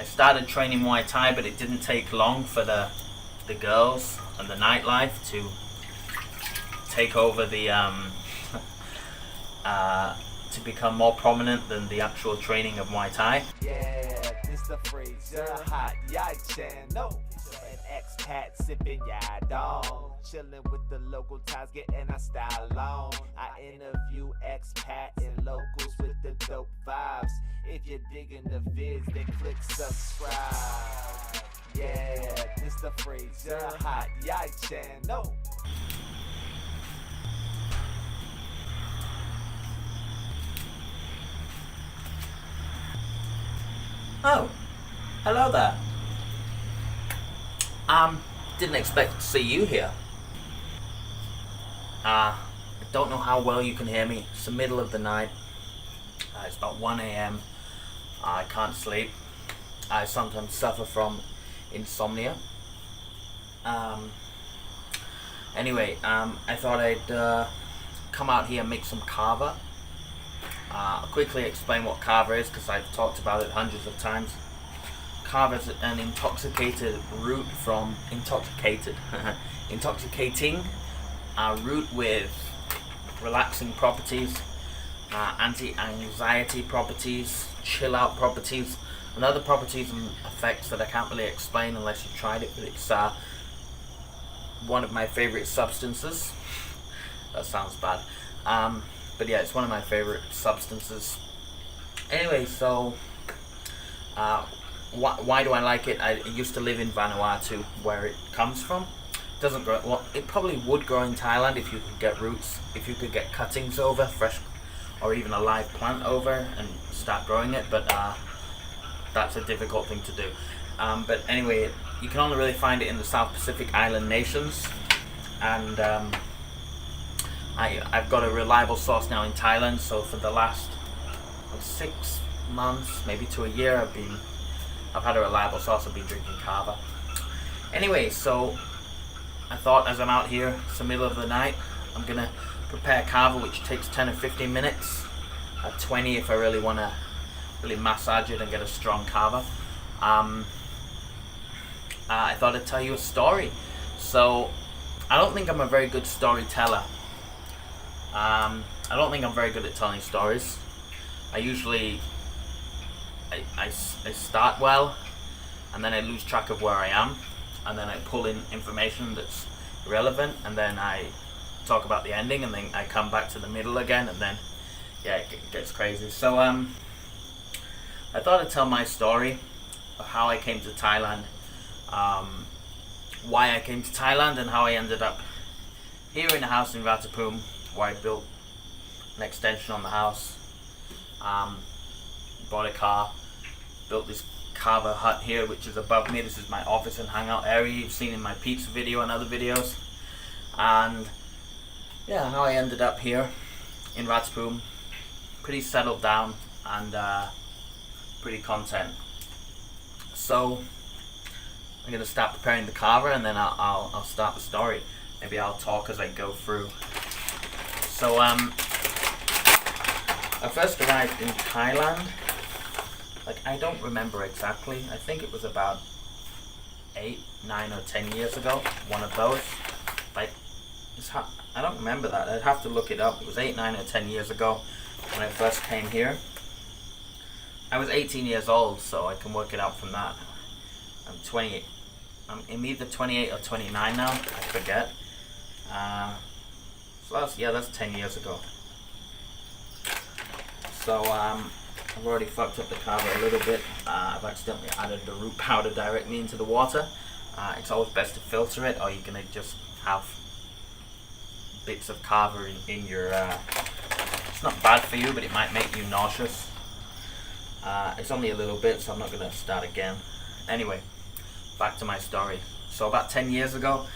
I started training Muay Thai, but it didn't take long for the girls and the nightlife to take over the to become more prominent than the actual training of Muay Thai. Yeah, this the freezer, hot yai channel. An expat sipping yadong, chilling with the local ties, getting our style on. I interview expat and locals with the dope vibes. If you're digging the vids, then click subscribe. Yeah, this the freezer, hot yai channel. Oh, hello there. Didn't expect to see you here. I don't know how well you can hear me. It's the middle of the night. It's about 1 a.m. I can't sleep. I sometimes suffer from insomnia. Anyway, I thought I'd come out here and make some kava. I'll quickly explain what kava is because I've talked about it hundreds of times. Kava is an intoxicated root from intoxicating root with relaxing properties, anti-anxiety properties, chill out properties, and other properties and effects that I can't really explain unless you've tried it, but it's one of my favorite substances. That sounds bad. But yeah, it's one of my favorite substances. Anyway, so why do I like it? I used to live in Vanuatu, where it comes from. It doesn't grow. Well, it probably would grow in Thailand if you could get roots, if you could get cuttings over, fresh, or even a live plant over and start growing it. But that's a difficult thing to do. But anyway, you can only really find it in the South Pacific Island nations, and I've got a reliable source now in Thailand. So for the last 6 months, maybe to a year, I've had a reliable source. I've been drinking kava. Anyway, so I thought as I'm out here, it's the middle of the night, I'm gonna prepare kava, which takes 10 or 15 minutes. 20 if I really want to really massage it and get a strong kava. I thought I'd tell you a story. So I don't think I'm a very good storyteller. I don't think I'm very good at telling stories. I usually I start well, and then I lose track of where I am, and then I pull in information that's relevant, and then I talk about the ending, and then I come back to the middle again, and then yeah, it gets crazy. So I thought I'd tell my story of how I came to Thailand, why I came to Thailand, and how I ended up here in a house in Ratapum, where I built an extension on the house, bought a car, built this Kava hut here, which is above me. This is my office and hangout area you've seen in my pizza video and other videos. And yeah, how I ended up here in Ratapum, pretty settled down and pretty content. So I'm gonna start preparing the kava, and then I'll start the story. Maybe I'll talk as I go through. So I first arrived in Thailand, like I don't remember exactly. I think it was about 8, 9 or 10 years ago, one of those. Like I don't remember that. I'd have to look it up. It was 8, 9 or 10 years ago when I first came here. I was 18 years old, so I can work it out from that. I'm 28. I'm either 28 or 29 now. I forget. So that's 10 years ago. So I've already fucked up the kava a little bit. I've accidentally added the root powder directly into the water. It's always best to filter it, or you're gonna just have bits of kava in your. It's not bad for you, but it might make you nauseous. It's only a little bit, so I'm not gonna start again. Anyway, back to my story. So about 10 years ago,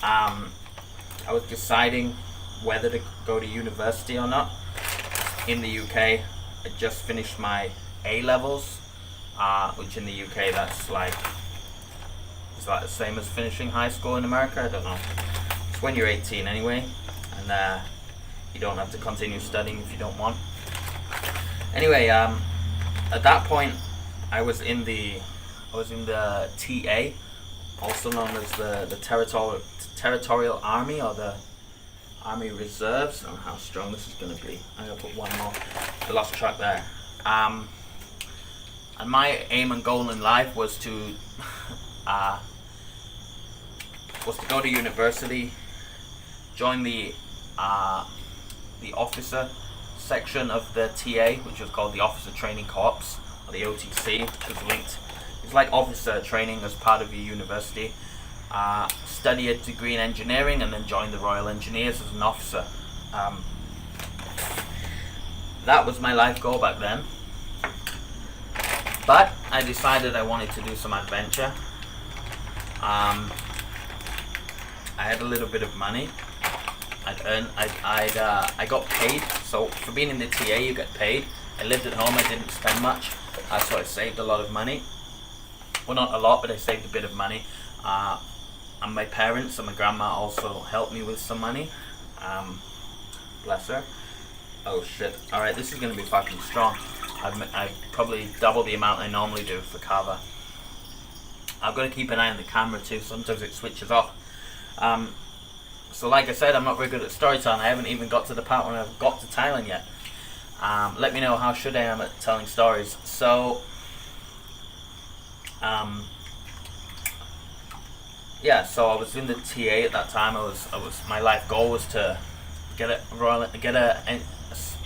I was deciding whether to go to university or not in the UK. I just finished my A levels, which in the UK that's like, is that the same as finishing high school in America? I don't know. It's when you're 18 anyway, and you don't have to continue studying if you don't want. Anyway, at that point, I was in the TA, also known as the territorial army, or the Army Reserves. I don't know how strong this is going to be. I'm going to put one more. I lost track there. And my aim and goal in life was to go to university, join the officer section of the TA, which was called the Officer Training Corps, or the OTC, which was linked. It's like officer training as part of your university. Study a degree in engineering, and then join the Royal Engineers as an officer. That was my life goal back then. But I decided I wanted to do some adventure. I had a little bit of money. I got paid. So for being in the TA, you get paid. I lived at home. I didn't spend much, so I saved a lot of money. Well, not a lot, but I saved a bit of money. And my parents and my grandma also helped me with some money. Bless her. Oh shit. Alright, this is going to be fucking strong. I've probably double the amount I normally do for Kava. I've got to keep an eye on the camera too. Sometimes it switches off. So like I said, I'm not very good at storytelling. I haven't even got to the part where I've got to Thailand yet. Let me know how good I am at telling stories. So yeah, so I was in the TA at that time. My life goal was to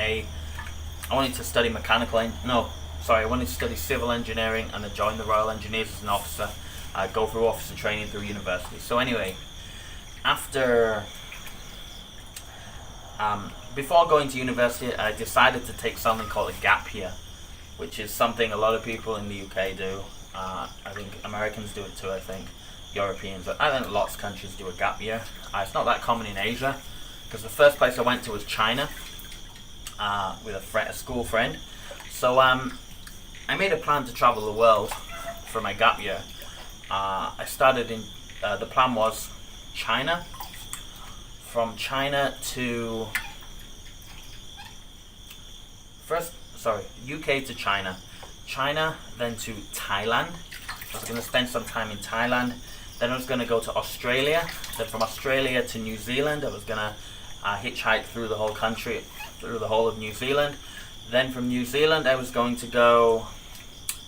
I wanted to study I wanted to study civil engineering and then join the Royal Engineers as an officer. Go through officer training through university. So anyway, before going to university, I decided to take something called a gap year, which is something a lot of people in the UK do. I think Americans do it too, I think. Europeans. I think lots of countries do a gap year. It's not that common in Asia, because the first place I went to was China with a school friend. So I made a plan to travel the world for my gap year. I started in, the plan was China, from China to, UK to China, then to Thailand. I was going to spend some time in Thailand. Then I was going to go to Australia. Then from Australia to New Zealand. I was going to hitchhike through the whole country, through the whole of New Zealand. Then from New Zealand I was going to go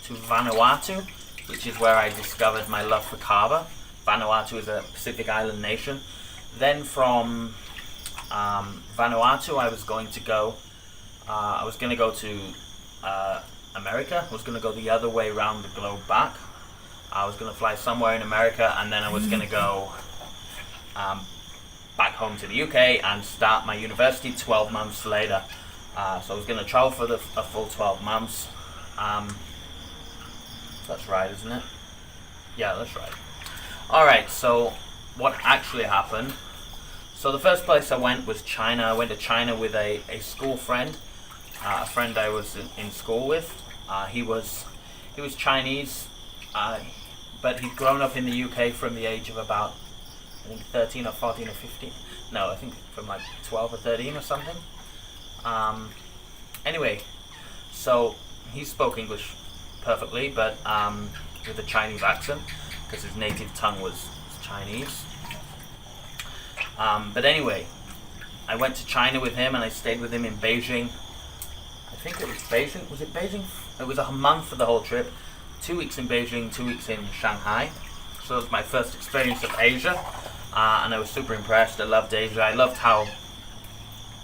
to Vanuatu, which is where I discovered my love for Kava. Vanuatu is a Pacific island nation. Then from Vanuatu I was going to go to America. I was going to go the other way around the globe back. I was going to fly somewhere in America, and then I was going to go back home to the UK and start my university 12 months later. So I was going to travel for a full 12 months. That's right, isn't it? Yeah, that's right. Alright, so what actually happened? So the first place I went was China. I went to China with a school friend, a friend I was in school with. He was Chinese, but he'd grown up in the UK from the age of about, I think 13 or 14 or 15. No, I think from like 12 or 13 or something. Anyway, so he spoke English perfectly, but with a Chinese accent, because his native tongue was Chinese. But anyway, I went to China with him, and I stayed with him in Beijing. I think it was Beijing. Was it Beijing? It was a month for the whole trip. 2 weeks in Beijing, 2 weeks in Shanghai. So it was my first experience of Asia, and I was super impressed. I loved Asia. I loved how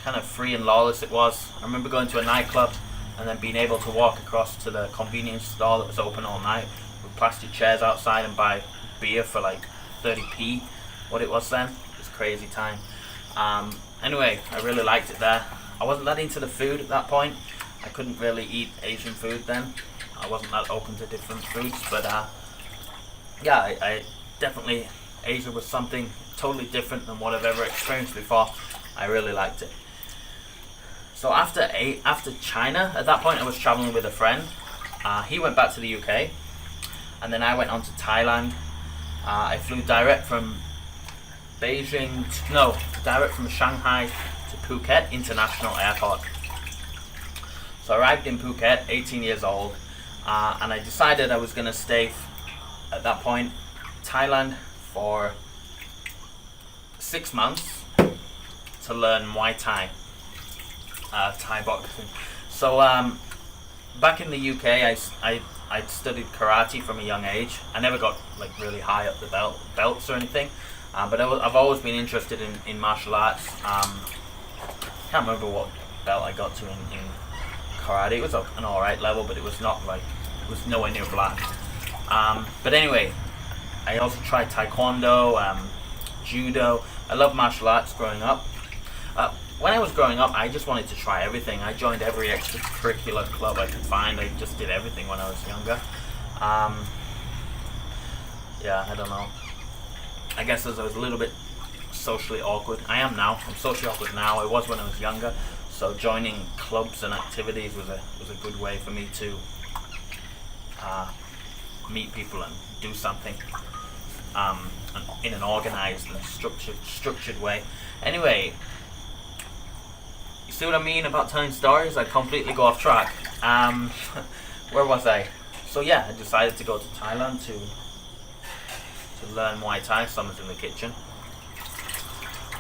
kind of free and lawless it was. I remember going to a nightclub and then being able to walk across to the convenience store that was open all night with plastic chairs outside and buy beer for like 30p, what it was then. It was a crazy time. Anyway, I really liked it there. I wasn't that into the food at that point. I couldn't really eat Asian food then. I wasn't that open to different foods, but yeah, I definitely, Asia was something totally different than what I've ever experienced before. I really liked it. So after China, at that point I was traveling with a friend. He went back to the UK, and then I went on to Thailand. I flew direct from Shanghai to Phuket International Airport. So I arrived in Phuket, 18 years old. and I decided I was going to stay at that point Thailand for 6 months to learn Muay Thai, Thai boxing. So back in the UK, I studied karate from a young age. I never got like really high up the belts or anything, but I've always been interested in martial arts. Can't remember what belt I got to in karate. It was an alright level, but it was not like, it was nowhere near black. But anyway, I also tried taekwondo, judo. I loved martial arts growing up. When I was growing up, I just wanted to try everything. I joined every extracurricular club I could find. I just did everything when I was younger. Yeah, I don't know. I guess as I was a little bit socially awkward. I am now. I'm socially awkward now. I was when I was younger. So joining clubs and activities was a good way for me to meet people and do something in an organized and structured way. Anyway, you see what I mean about telling stories? I completely go off track. Where was I? So yeah, I decided to go to Thailand to learn Muay Thai. Someone's in the kitchen.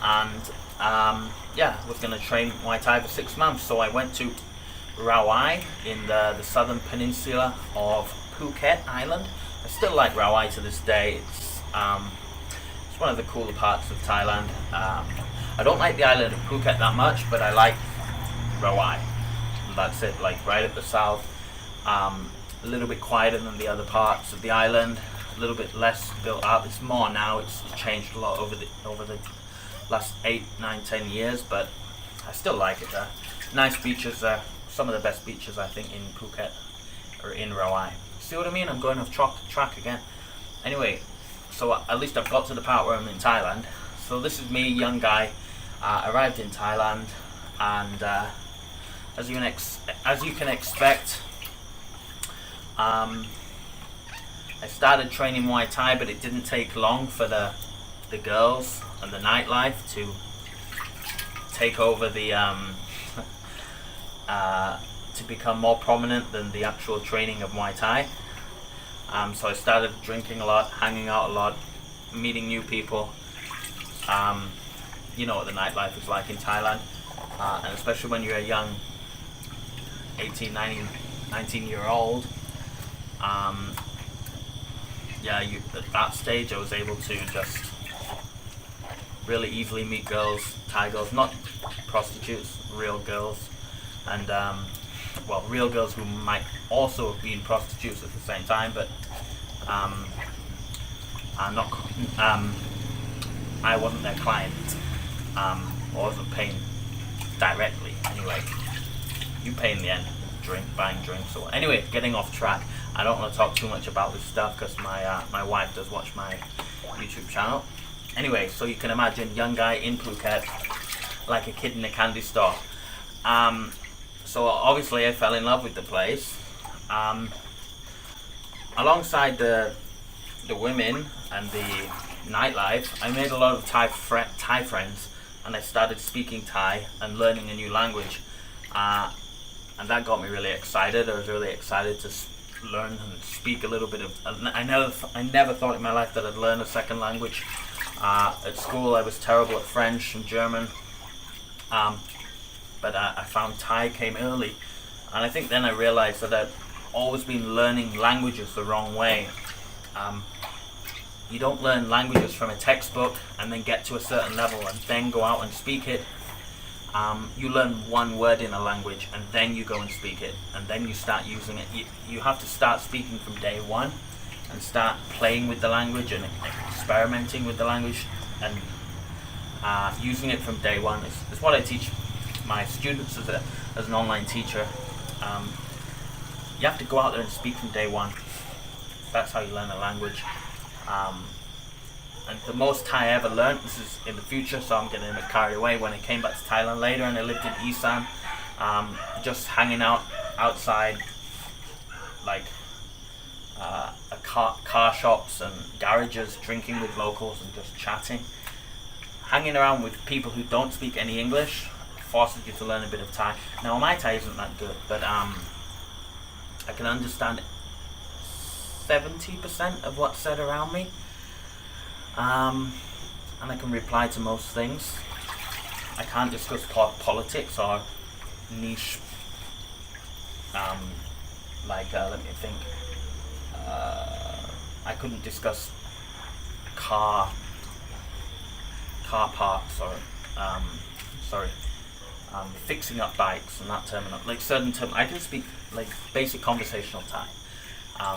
And yeah, I was going to train Muay Thai for 6 months. So I went to Rawai in the southern peninsula of Phuket Island. I still like Rawai to this day. It's one of the cooler parts of Thailand. I don't like the island of Phuket that much, but I like Rawai. That's it, like right at the south. A little bit quieter than the other parts of the island. A little bit less built up. It's more now. It's changed a lot over the last 8, 9, 10 years, but I still like it there. Nice beaches there. Some of the best beaches I think in Phuket or in Rawai. See what I mean? I'm going off track again. Anyway, so at least I've got to the part where I'm in Thailand. So this is me, young guy, arrived in Thailand, and as you can expect, I started training Muay Thai, but it didn't take long for the girls and the nightlife to take over the to become more prominent than the actual training of Muay Thai. So I started drinking a lot, hanging out a lot, meeting new people. You know what the nightlife is like in Thailand, and especially when you're a young 18, 19-year-old. Yeah, at that stage I was able to just really easily meet girls, Thai girls, not prostitutes, real girls, and well, real girls who might also have been prostitutes at the same time, but I wasn't their client. I wasn't paying directly. Anyway, you pay in the end. Buying drinks. So anyway, getting off track. I don't want to talk too much about this stuff because my wife does watch my YouTube channel. Anyway, so you can imagine, young guy in Phuket, like a kid in a candy store. So obviously I fell in love with the place. Alongside the women and the nightlife, I made a lot of Thai friends, and I started speaking Thai and learning a new language. And that got me really excited. I was really excited to learn and speak a little bit of. I never thought in my life that I'd learn a second language. At school, I was terrible at French and German, but I found Thai came early, and I think then I realized that I'd always been learning languages the wrong way. You don't learn languages from a textbook and then get to a certain level and then go out and speak it. You learn one word in a language and then you go and speak it, and then you start using it. You have to start speaking from day one and start playing with the language and experimenting with the language and using it from day one. It's what I teach my students as an online teacher. You have to go out there and speak from day one. That's how you learn a language. And the most Thai I ever learned, this is in the future, so I'm getting a bit carried away. When I came back to Thailand later and I lived in Isan, just hanging out outside, like car shops and garages, drinking with locals and just chatting. Hanging around with people who don't speak any English forces you to learn a bit of Thai. Now my Thai isn't that good, but I I can understand 70% of what's said around me, and I can reply to most things. I can't discuss politics or niche, let me think. I couldn't discuss car parts or fixing up bikes and that terminal. Like certain term, I can speak like basic conversational Thai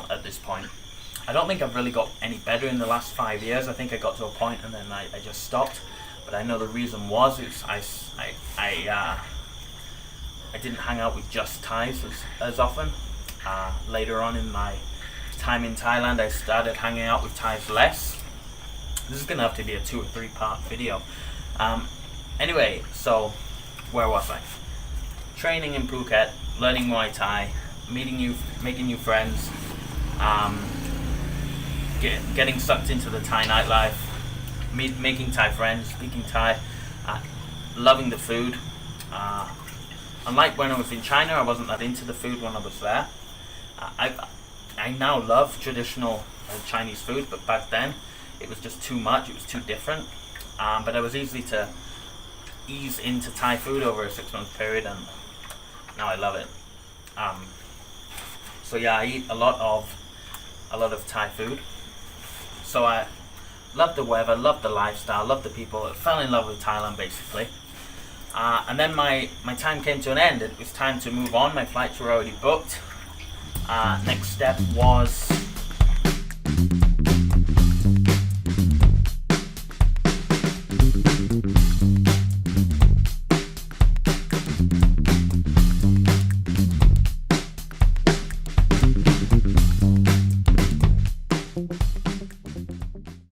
at this point. I don't think I've really got any better in the last 5 years. I think I got to a point and then I just stopped. But I know the reason was I didn't hang out with just Thais as often. Later on in my time in Thailand, I started hanging out with Thais less. This is gonna have to be a 2 or 3 part video. Anyway, so where was I? Training in Phuket, learning Muay Thai, making new friends, getting sucked into the Thai nightlife, making Thai friends, speaking Thai, loving the food. Unlike when I was in China, I wasn't that into the food when I was there. I now love traditional Chinese food, but back then it was just too much, it was too different. But I was easy to ease into Thai food over a 6-month period, and now I love it. So yeah, I eat a lot of Thai food. So I love the weather, love the lifestyle, love the people. I fell in love with Thailand basically. And then my time came to an end. It was time to move on. My flights were already booked. Next step was